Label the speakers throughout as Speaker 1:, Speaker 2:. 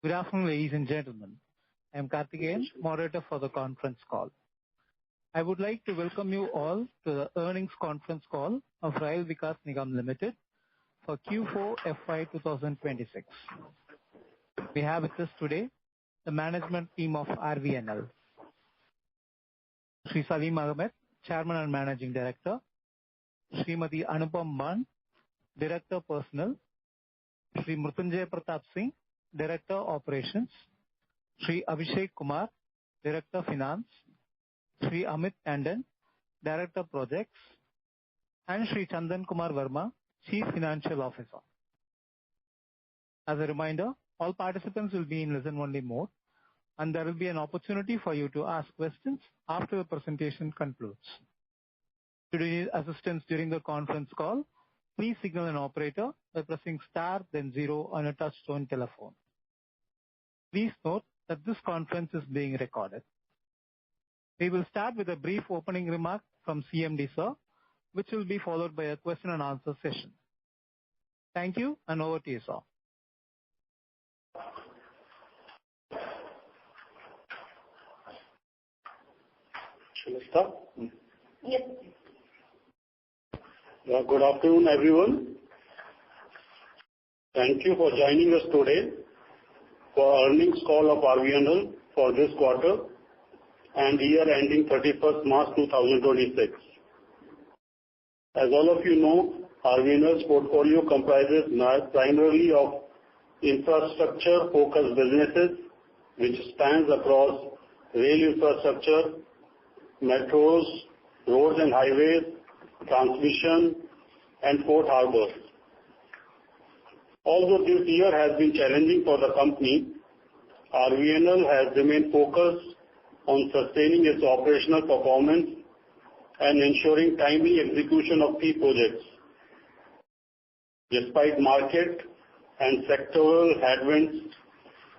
Speaker 1: Good afternoon, ladies and gentlemen. I am Karthikeyan, moderator for the conference call. I would like to welcome you all to the earnings conference call of Rail Vikas Nigam Limited for Q4 FY 2026. We have with us today the management team of RVNL. Shri Salim Ahmed, Chairman and Managing Director. Srimati Anupam Ban, Director Personnel. Shri Mrutyunjay Pratap Singh, Director Operations. Shri Abhishek Kumar, Director Finance. Shri Amit Tandon, Director Projects. And Shri Chandan Kumar Verma, Chief Financial Officer. As a reminder, all participants will be in listen-only mode, and there will be an opportunity for you to ask questions after the presentation concludes. Should you need assistance during the conference call, please signal an operator by pressing star then 0 on a touch-tone telephone. Please note that this conference is being recorded. We will start with a brief opening remark from CMD sir, which will be followed by a question and answer session. Thank you, and over to you, sir.
Speaker 2: Shall I start?
Speaker 3: Yes.
Speaker 2: Good afternoon, everyone. Thank you for joining us today for earnings call of RVNL for this quarter and year ending 31st March 2026. As all of you know, RVNL's portfolio comprises primarily of infrastructure-focused businesses which spans across rail infrastructure, metros, roads and highways, transmission, and port harbors. Although this year has been challenging for the company, RVNL has remained focused on sustaining its operational performance and ensuring timely execution of key projects. Despite market and sectoral headwinds,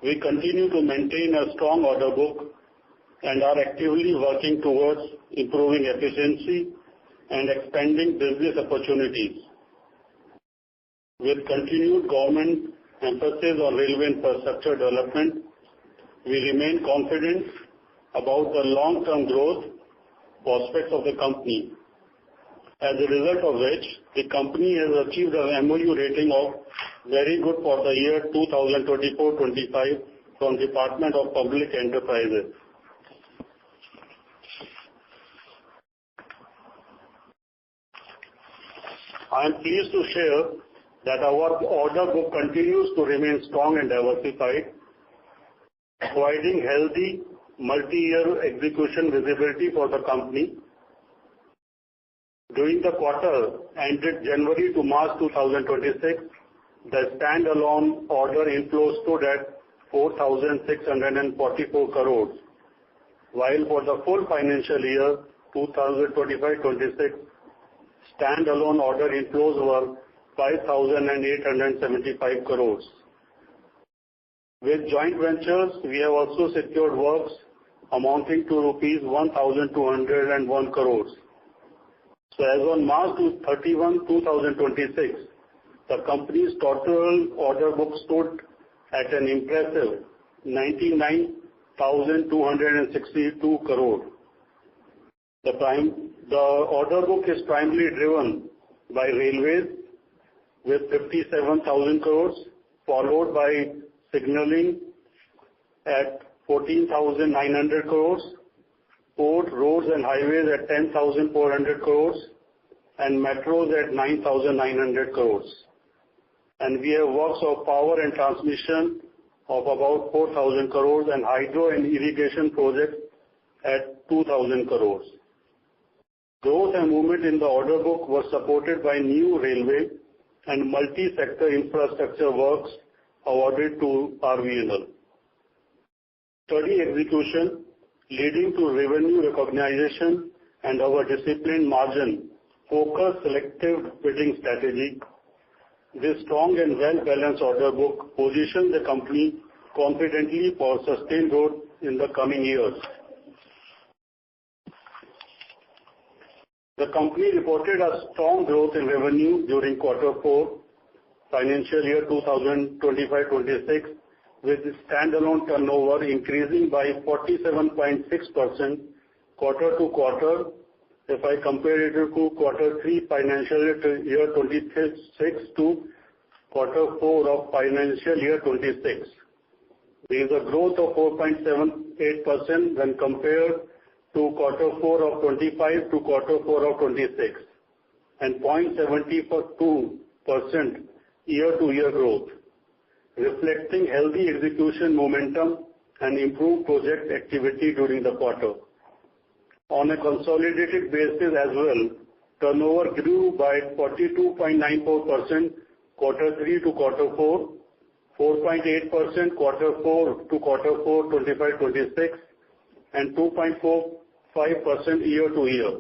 Speaker 2: we continue to maintain a strong order book and are actively working towards improving efficiency and expanding business opportunities. With continued government emphasis on railway infrastructure development, we remain confident about the long-term growth prospects of the company. As a result of which, the company has achieved an MOU rating of very good for the year 2024-25 from Department of Public Enterprises. I am pleased to share that our order book continues to remain strong and diversified, providing healthy multi-year execution visibility for the company. During the quarter ended January to March 2026, the standalone order inflows stood at 4,644 crores, while for the full financial year 2025-26, standalone order inflows were 5,875 crores. With joint ventures, we have also secured works amounting to rupees 1,201 crores. So as on March 31, 2026, the company's total order book stood at an impressive 99,262 crore. The order book is primarily driven by railways with 57,000 crores, followed by signaling at 14,900 crores, port, roads and highways at 10,400 crores, and metros at 9,900 crores. And we have works of power and transmission of about 4,000 crores and hydro and irrigation projects at 2,000 crores. Growth and movement in the order book was supported by new railway and multi-sector infrastructure works awarded to RVNL. Steady execution leading to revenue recognition and our disciplined margin focused selective bidding strategy. This strong and well-balanced order book positions the company confidently for sustained growth in the coming years. The company reported a strong growth in revenue during Quarter 4, financial year 2025-26, with standalone turnover increasing by 47.6% quarter-to-quarter if I compare it to Q3 financial year 26 to Q4 of financial year 26. There is a growth of 4.78% when compared to Q4 of 25 to Q4 of 26, and 0.72% year-to-year growth, reflecting healthy execution momentum and improved project activity during the quarter. On a consolidated basis as well, turnover grew by 42.94% Q3 to Q4, 4.8% Q4 to Q4 25-26, and 2.45% year-to-year,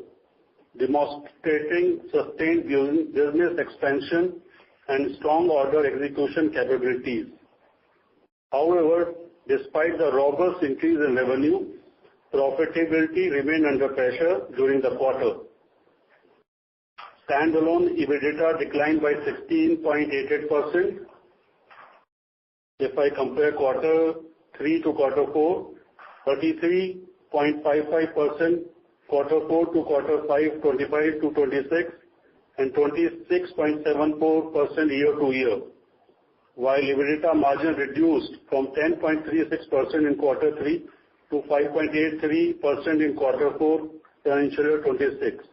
Speaker 2: demonstrating sustained business expansion and strong order execution capabilities. However, despite the robust increase in revenue, profitability remained under pressure during the quarter. Standalone EBITDA declined by 16.88%. If I compare Q3 to Q4, 33.55% Q4 to Q5, 25 to 26, and 26.74% year-to-year, while EBITDA margin reduced from 10.36% in Q3 to 5.83% in Q4 financial year 26.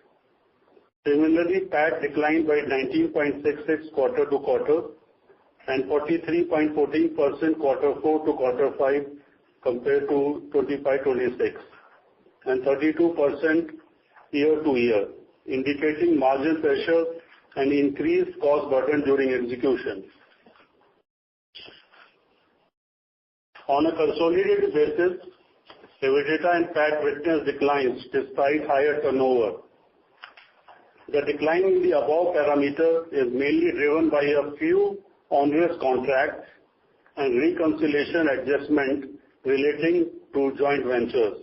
Speaker 2: Similarly, PAT declined by 19.66% quarter-to-quarter and 43.14% Q4 to Q5 compared to 25-26, and 32% year-to-year, indicating margin pressure and increased cost burden during execution. On a consolidated basis, EBITDA and PAT witnessed declines despite higher turnover. The decline in the above parameter is mainly driven by a few onerous contracts and reconciliation adjustment relating to joint ventures.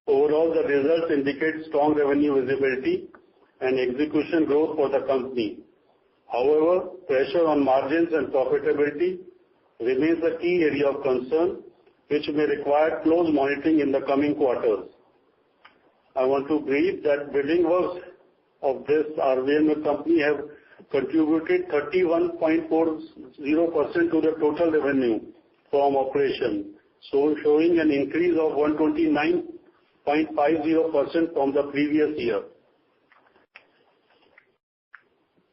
Speaker 2: Overall, the results indicate strong revenue visibility and execution growth for the company. However, pressure on margins and profitability remains a key area of concern, which may require close monitoring in the coming quarters. I want to brief that bidding works of this RVNL company have contributed 31.40% to the total revenue from operation, so showing an increase of 129.50% from the previous year.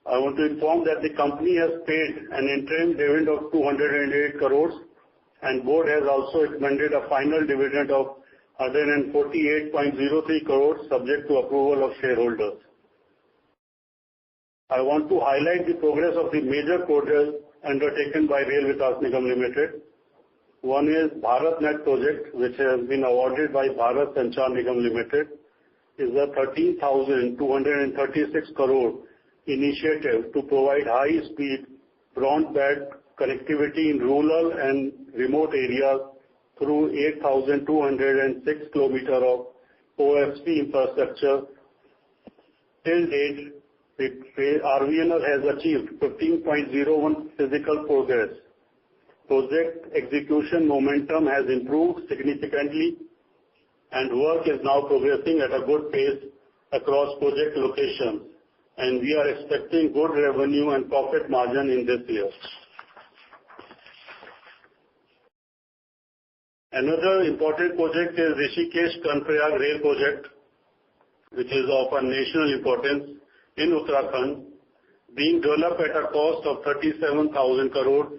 Speaker 2: I want to inform that the company has paid an interim dividend of 208 crores, and board has also recommended a final dividend of 148.03 crores subject to approval of shareholders. I want to highlight the progress of the major projects undertaken by Rail Vikas Nigam Limited. One is BharatNet project, which has been awarded by Bharat Sanchar Nigam Limited, is a 13,236 crore initiative to provide high-speed broadband connectivity in rural and remote areas through 8,206 kilometers of OFC infrastructure. Till date, RVNL has achieved 15.01 physical progress. Project execution momentum has improved significantly, and work is now progressing at a good pace across project locations, and we are expecting good revenue and profit margin in this year. Another important project is Rishikesh-Karnaprayag Rail project, which is of a national importance in Uttarakhand, being developed at a cost of 37,000 crore.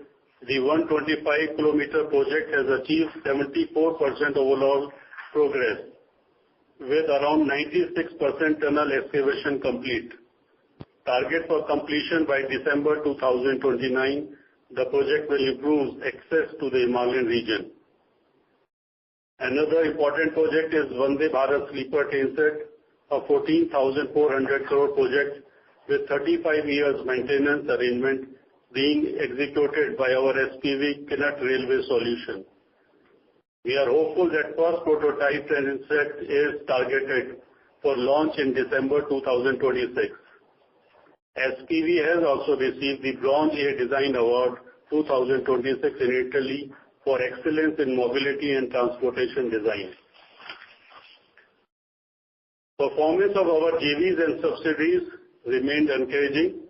Speaker 2: The 125-kilometer project has achieved 74% overall progress, with around 96% tunnel excavation complete. Target for completion by December 2029, the project will improve access to the Himalayan region. Another important project is Vande Bharat Sleeper Train Set, a 14,400 crore project with 35 years maintenance arrangement being executed by our SPV Kinnaught Railway Solution. We are hopeful that first prototype train set is targeted for launch in December 2026. SPV has also received the Bronze A Design Award 2026 in Italy for excellence in mobility and transportation design. Performance of our JVs and subsidiaries remained encouraging,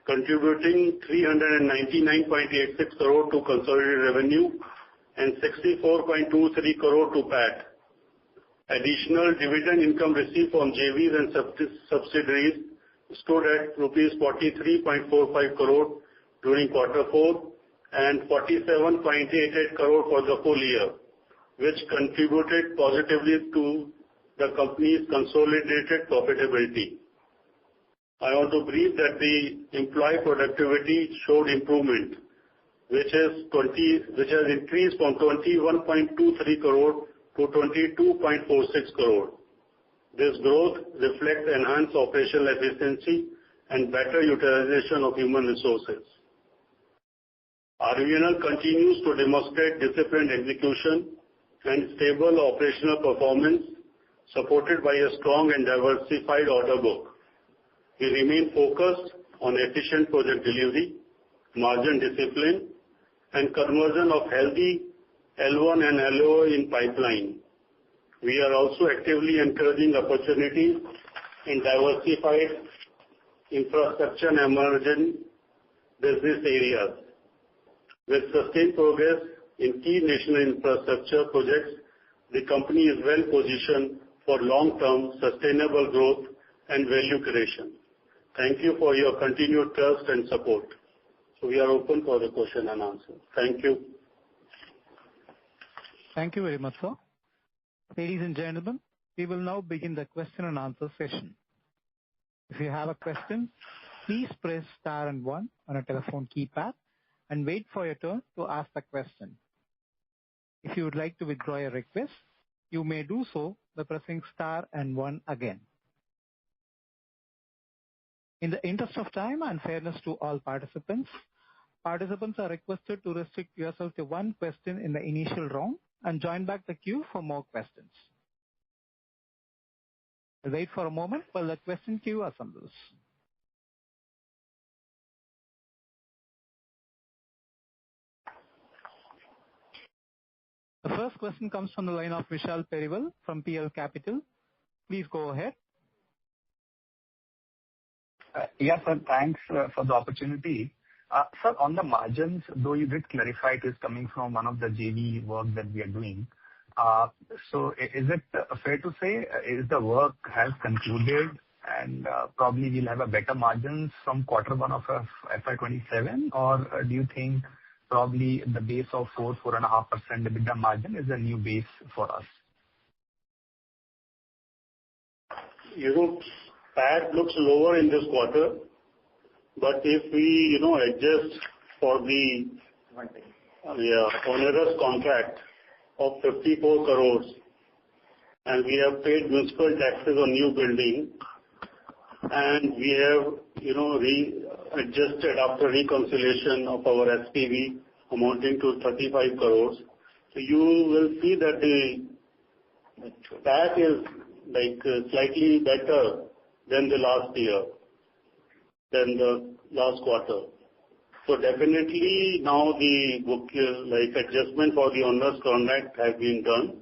Speaker 2: contributing 399.86 crore to consolidated revenue and 64.23 crore to PAT. Additional dividend income received from JVs and subsidiaries stood at rupees 43.45 crore during Q4 and 47.88 crore for the full year, which contributed positively to the company's consolidated profitability. I want to brief that the employee productivity showed improvement, which has increased from 21.23 crore to 22.46 crore. This growth reflects enhanced operational efficiency and better utilization of human resources. RVNL continues to demonstrate disciplined execution and stable operational performance, supported by a strong and diversified order book. We remain focused on efficient project delivery, margin discipline, and conversion of healthy L1 and LO in pipeline. We are also actively encouraging opportunities in diversified infrastructure and emerging business areas. With sustained progress in key national infrastructure projects, the company is well positioned for long-term sustainable growth and value creation. Thank you for your continued trust and support. So we are open for the question and answer. Thank you.
Speaker 1: Thank you very much, sir. Ladies and gentlemen, we will now begin the question and answer session. If you have a question, please press star and 1 on a telephone keypad and wait for your turn to ask the question. If you would like to withdraw your request, you may do so by pressing star and 1 again. In the interest of time and fairness to all participants are requested to restrict yourself to 1 question in the initial round and join back the queue for more questions. Wait for a moment while the question queue assembles. The first question comes from the line of Vishal Periwal from PL Capital. Please go ahead.
Speaker 3: Yes, sir. Thanks for the opportunity. Sir, on the margins, though you did clarify it is coming from one of the JV work that we are doing. So is it fair to say is the work has concluded and probably we'll have a better margins from Q1 of FY27? Or do you think probably the base of 4.5% EBITDA margin is a new base for us?
Speaker 2: PAT looks lower in this quarter, but if we, adjust for the onerous contract of 54 crores, and we have paid municipal taxes on new building, and we have, adjusted after reconciliation of our SPV amounting to 35 crores. So you will see that the PAT is slightly better than the last year, than the last quarter. So definitely now the book adjustment for the onerous contract has been done,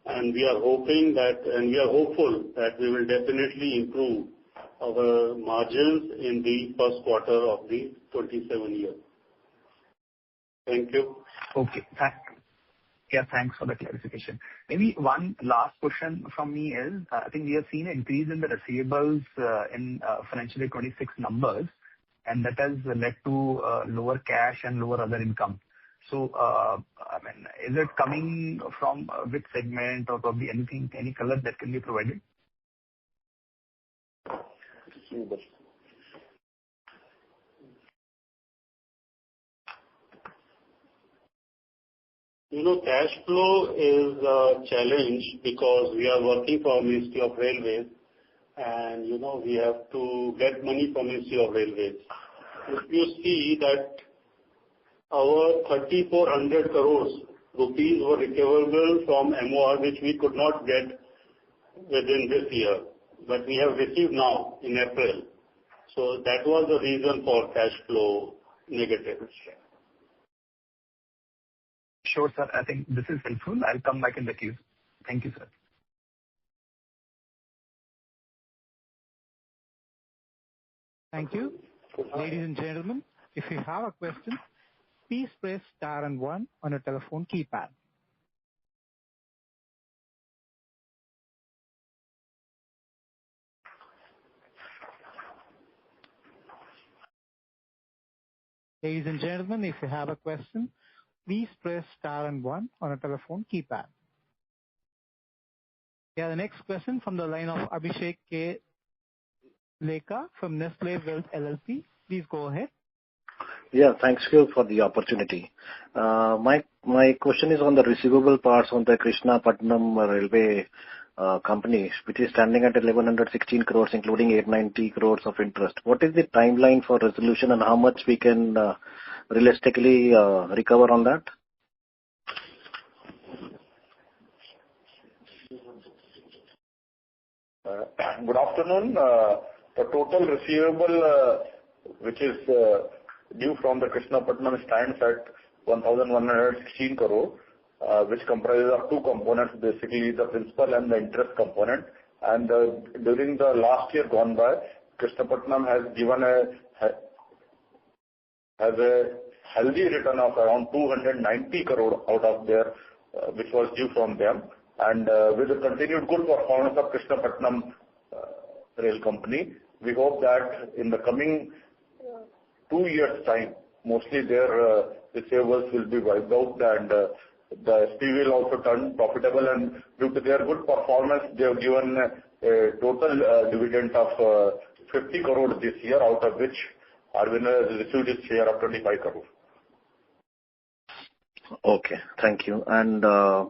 Speaker 2: and we are hoping that, and we are hopeful that we will definitely improve our margins in the first quarter of the 27 year. Thank you.
Speaker 3: Okay. Thanks for the clarification. Maybe one last question from me is, I think we have seen an increase in the receivables in financial year 26 numbers, and that has led to lower cash and lower other income. So, is it coming from which segment or probably anything, any color that can be provided?
Speaker 2: Cash flow is a challenge because we are working for Ministry of Railways, and we have to get money from Ministry of Railways. If you see that our 3,400 crores rupees were recoverable from MOR, which we could not get within this year, but we have received now in April. So that was the reason for cash flow negative.
Speaker 3: Sure, sir. I think this is helpful. I'll come back in the queue. Thank you, sir.
Speaker 1: Thank you. Ladies and gentlemen, if you have a question, please press star and 1 on your telephone keypad. Ladies and gentlemen, if you have a question, please press star and 1 on a telephone keypad. Yeah, the next question from the line of Abhishek K. Lekha from Nestle Wealth LLP. Please go ahead.
Speaker 4: Yeah, thanks you for the opportunity. My question is on the receivable parts on the Krishnapatnam Railway company, which is standing at 1116 crores, including 890 crores of interest. What is the timeline for resolution and how much we can realistically recover on that?
Speaker 5: Good afternoon. The total receivable which is due from the Krishnapatnam stands at 1,116 crore, which comprises of two components, basically the principal and the interest component. And during the last year gone by, Krishnapatnam has given a healthy return of around 290 crore out of their which was due from them. And with the continued good performance of Krishnapatnam Rail Company, we hope that in the coming 2 years' time, mostly their receivables will be wiped out and the SPV will also turn profitable. And due to their good performance, they have given a total dividend of 50 crore this year, out of which Arvind has received his share of 25 crore.
Speaker 4: Okay, thank you. And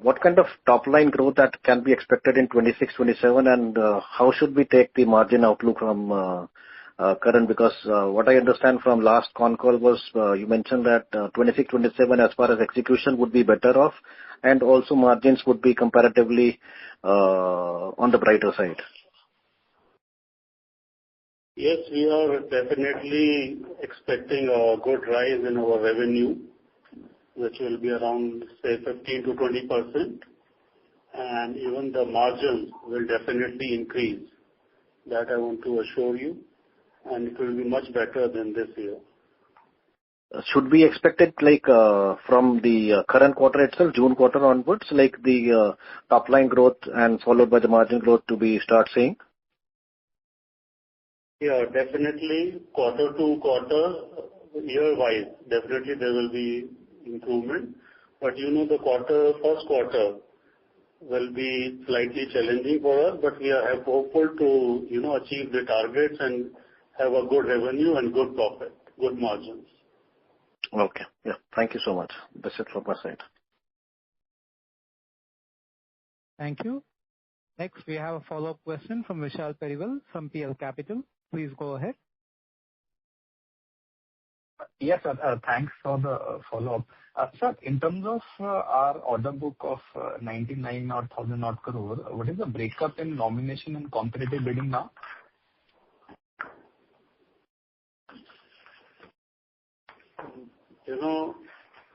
Speaker 4: what kind of top line growth that can be expected in 26-27, and how should we take the margin outlook from current? Because what I understand from last Concall was you mentioned that 26-27 as far as execution would be better off, and also margins would be comparatively on the brighter side.
Speaker 2: Yes, we are definitely expecting a good rise in our revenue, which will be around, say, 15 to 20%, and even the margins will definitely increase. That I want to assure you, and it will be much better than this year.
Speaker 4: Should we expect it like from the current quarter itself, June quarter onwards, like the top line growth and followed by the margin growth to be start seeing?
Speaker 2: Yeah, definitely quarter to quarter, year-wise, definitely there will be improvement. But you know, the first quarter will be slightly challenging for us, but we are hopeful to, achieve the targets and have a good revenue and good profit, good margins.
Speaker 4: Okay. Yeah. Thank you so much. That's it from my side.
Speaker 1: Thank you. Next, we have a follow-up question from Vishal Periwal from PL Capital. Please go ahead.
Speaker 3: Yes, sir. Thanks for the follow-up. Sir, in terms of our order book of 99,000 crore, what is the breakup in nomination and competitive bidding now?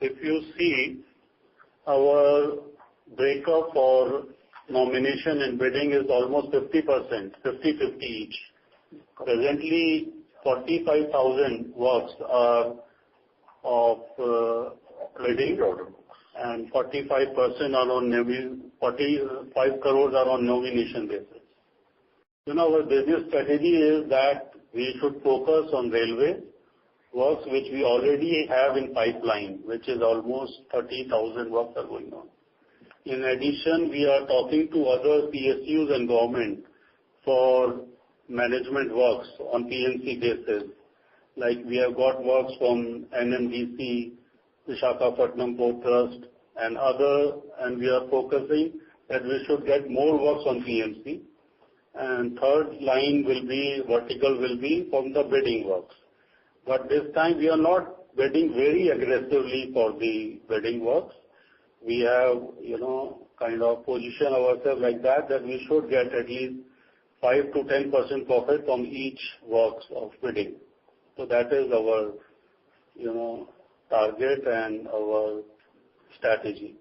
Speaker 2: If you see, our breakup for nomination and bidding is almost 50%, 50-50 each. Presently, 45,000 works are of bidding, and 45% are on 45 crores are on nomination basis. Our business strategy is that we should focus on railway works which we already have in pipeline, which is almost 30,000 works are going on. In addition, we are talking to other PSUs and government for management works on PNC basis. Like we have got works from NMDC, Visakhapatnam Port Trust and other, and we are focusing that we should get more works on PNC. And third line will be, vertical will be from the bidding works. But this time we are not bidding very aggressively for the bidding works. We have, kind of position ourselves like that we should get at least 5 to 10% profit from each works of bidding. So that is our, target and our strategy.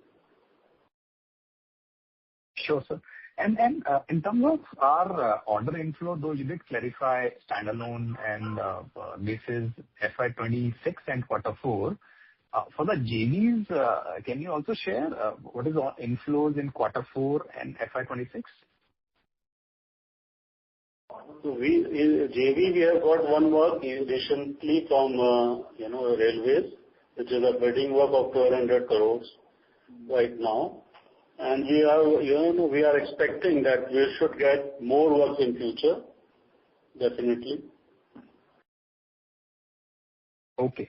Speaker 3: Sure, sir. And in terms of our order inflow, though you did clarify standalone and basis FY26 and Q4. For the JVs, can you also share what is our inflows in Q4 and FY26?
Speaker 2: So in JV, we have got one work recently from railways, which is a bidding work of 1,200 crores right now. And we are expecting that we should get more work in future, definitely.
Speaker 3: Okay.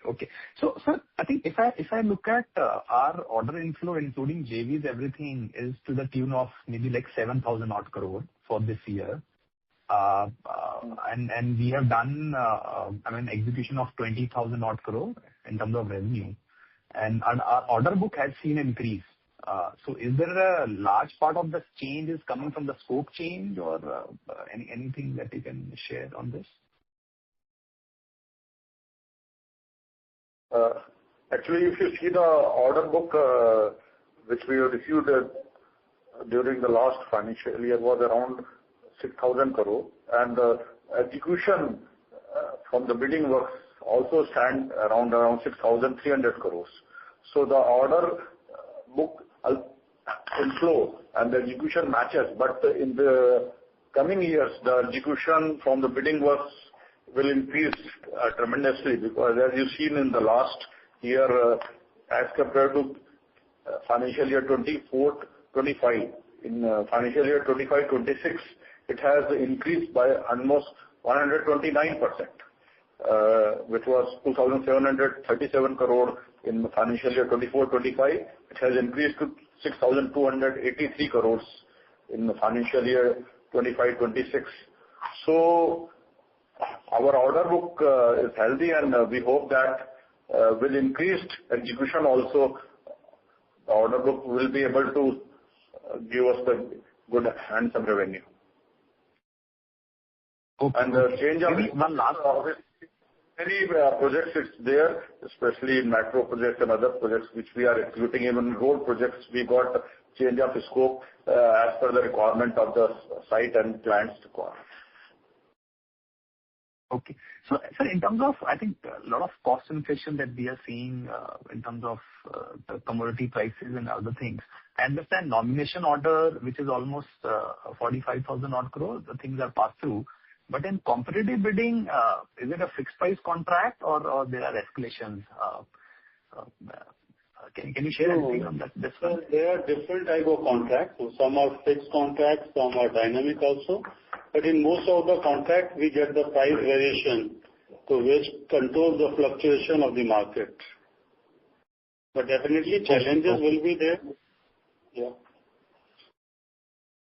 Speaker 3: So, sir, I think if I look at our order inflow, including JVs, everything is to the tune of maybe like 7,000 odd crore for this year. And we have done, execution of 20,000 odd crore in terms of revenue. And our order book has seen an increase. So is there a large part of the change is coming from the scope change or anything that you can share on this?
Speaker 5: Actually, if you see the order book which we have received during the last financial year was around 6,000 crore, and execution from the bidding works also stand around 6,300 crores. So the order book inflow and the execution matches, but in the coming years, the execution from the bidding works will increase tremendously, because as you've seen in the last year, as compared to financial year 24-25, in financial year 25-26, it has increased by almost 129%, which was 2,737 crore in financial year 24-25. It has increased to 6,283 crores in the financial year 25-26. So our order book is healthy, and we hope that with increased execution also, the order book will be able to give us the good handsome revenue.
Speaker 3: Okay.
Speaker 5: And the change of
Speaker 3: one last
Speaker 5: many projects it's there, especially in metro projects and other projects which we are executing. Even road projects, we got change of scope as per the requirement of the site and client's requirement.
Speaker 3: Okay. So, sir, in terms of, I think, a lot of cost inflation that we are seeing in terms of the commodity prices and other things, I understand nomination order, which is almost 45,000 odd crore, the things are passed through. But in competitive bidding, is it a fixed price contract or there are escalations? Can you share anything on that?
Speaker 2: There are different type of contracts. So some are fixed contracts, some are dynamic also. But in most of the contracts, we get the price variation, to which controls the fluctuation of the market. But definitely challenges will be there. Yeah.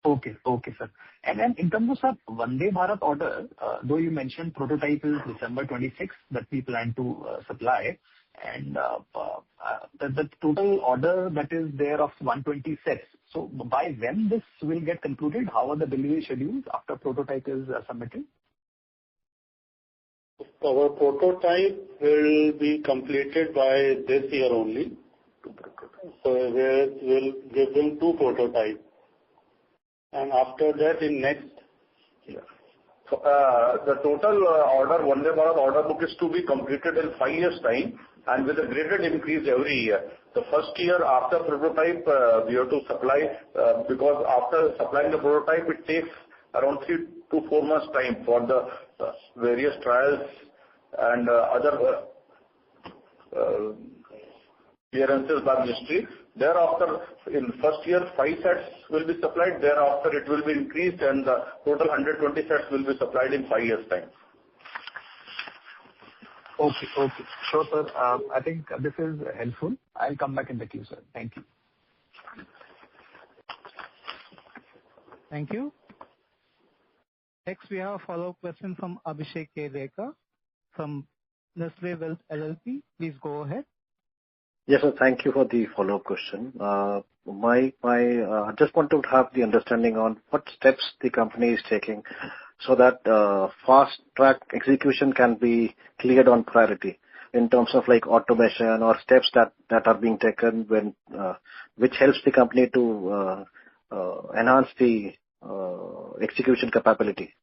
Speaker 3: Okay, sir. And then in terms of, sir, Vande Bharat order, though you mentioned prototype is December 26 that we plan to supply, and the total order that is there of 126. So by when this will get concluded? How are the delivery schedules after prototype is submitted?
Speaker 2: Our prototype will be completed by this year only. So we'll give them 2 prototypes. And after that, in next year.
Speaker 5: So, the total order, Vande Bharat order book is to be completed in 5 years' time, and with a graded increase every year. The first year after prototype, we have to supply, because after supplying the prototype, it takes around 3 to 4 months time for the various trials and other clearances by ministry. Thereafter, in first year, 5 sets will be supplied. Thereafter, it will be increased, and the total 120 sets will be supplied in 5 years' time.
Speaker 3: Okay. Sure, sir. I think this is helpful. I'll come back in the queue, sir. Thank you.
Speaker 1: Thank you. Next, we have a follow-up question from Abhishek K. from Nestle Wealth LLP. Please go ahead.
Speaker 4: Yes, sir. Thank you for the follow-up question. I just want to have the understanding on what steps the company is taking so that fast-track execution can be cleared on priority. in terms of like automation or steps that are being taken when which helps the company to enhance the execution capability?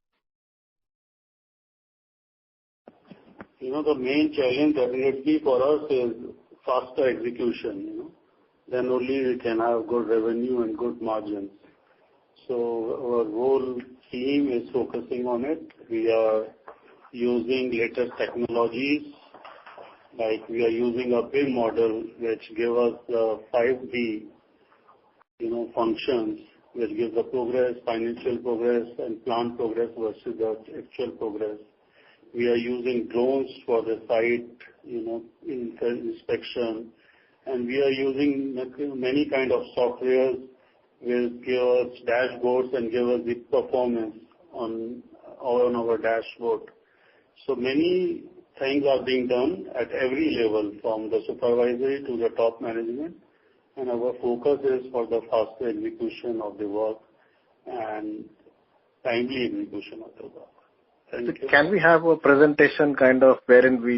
Speaker 2: The main challenge definitely for us is faster execution, then only we can have good revenue and good margins. So our whole team is focusing on it. We are using latest technologies, like we are using a BIM model which give us the 5D, functions, which gives the progress, financial progress and plant progress versus the actual progress. We are using drones for the site, inspection, and we are using many kind of softwares will give us dashboards and give us the performance on our dashboard. So many things are being done at every level, from the supervisory to the top management, and our focus is for the faster execution of the work and timely execution of the work.
Speaker 4: Can we have a presentation kind of wherein we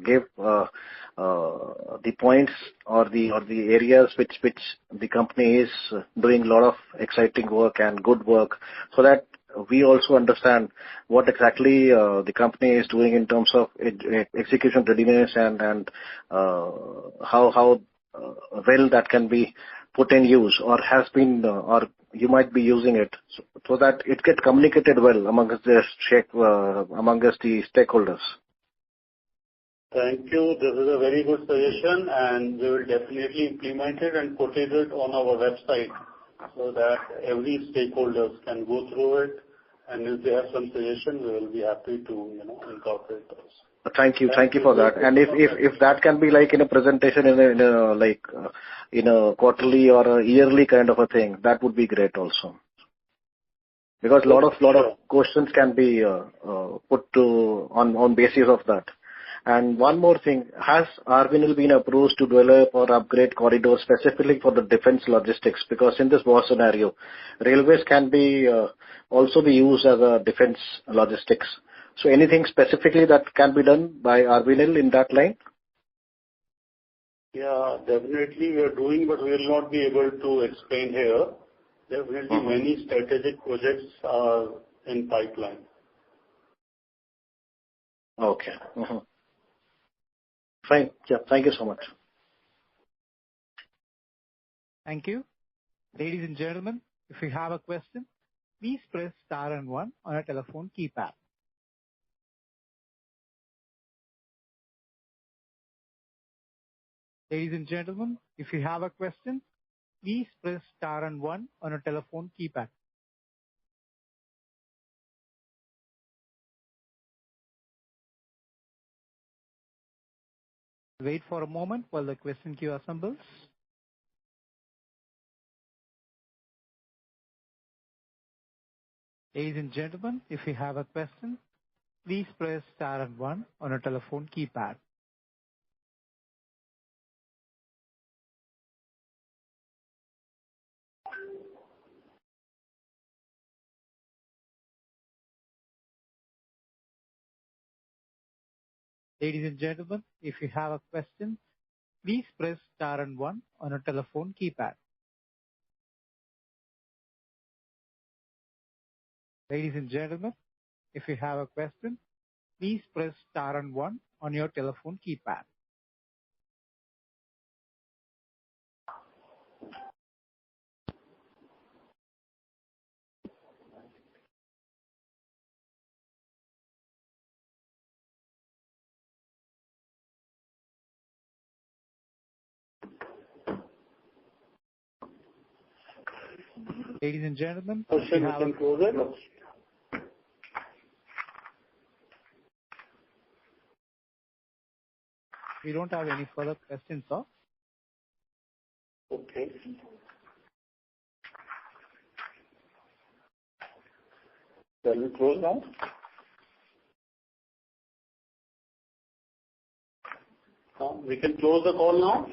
Speaker 4: give the points or the areas which the company is doing a lot of exciting work and good work, so that we also understand what exactly the company is doing in terms of execution readiness and how well that can be put in use or has been or you might be using it, so that it gets communicated well amongst the stakeholders.
Speaker 2: Thank you. This is a very good suggestion, and we will definitely implement it and put it on our website so that every stakeholders can go through it, and if they have some suggestions, we will be happy to incorporate those.
Speaker 4: Thank you for that. And if that can be like in a presentation in a quarterly or a yearly kind of a thing, that would be great also. Because lot of questions can be put to on basis of that. And one more thing, has RVNL been approached to develop or upgrade corridors specifically for the defense logistics? Because in this war scenario, railways can be also be used as a defense logistics. So anything specifically that can be done by RVNL in that line?
Speaker 2: Yeah, definitely we are doing, but we will not be able to explain here. Definitely many strategic projects are in pipeline.
Speaker 4: Okay. Fine. Yeah, thank you so much.
Speaker 1: Thank you. Ladies and gentlemen, if you have a question, please press star and 1 on a telephone keypad. Ladies and gentlemen, if you have a question, please press star and 1 on a telephone keypad. Wait for a moment while the question queue assembles. Ladies and gentlemen, if you have a question, please press star and 1 on a telephone keypad. Ladies and gentlemen, if you have a question, please press star and 1 on a telephone keypad. Ladies and gentlemen, if you have a question, please press star and 1 on your telephone keypad. Ladies and gentlemen, if you have a question, we don't have any further questions, sir.
Speaker 2: Okay. Shall we close now? We can close the call now.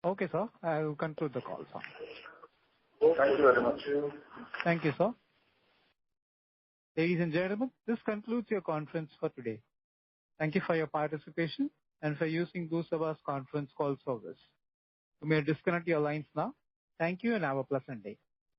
Speaker 1: Okay, sir. I will conclude the call, sir.
Speaker 2: Thank you very much.
Speaker 1: Thank you, sir. Ladies and gentlemen, this concludes your conference for today. Thank you for your participation and for using Doorsabha's conference call service. You may disconnect your lines now. Thank you and have a pleasant day.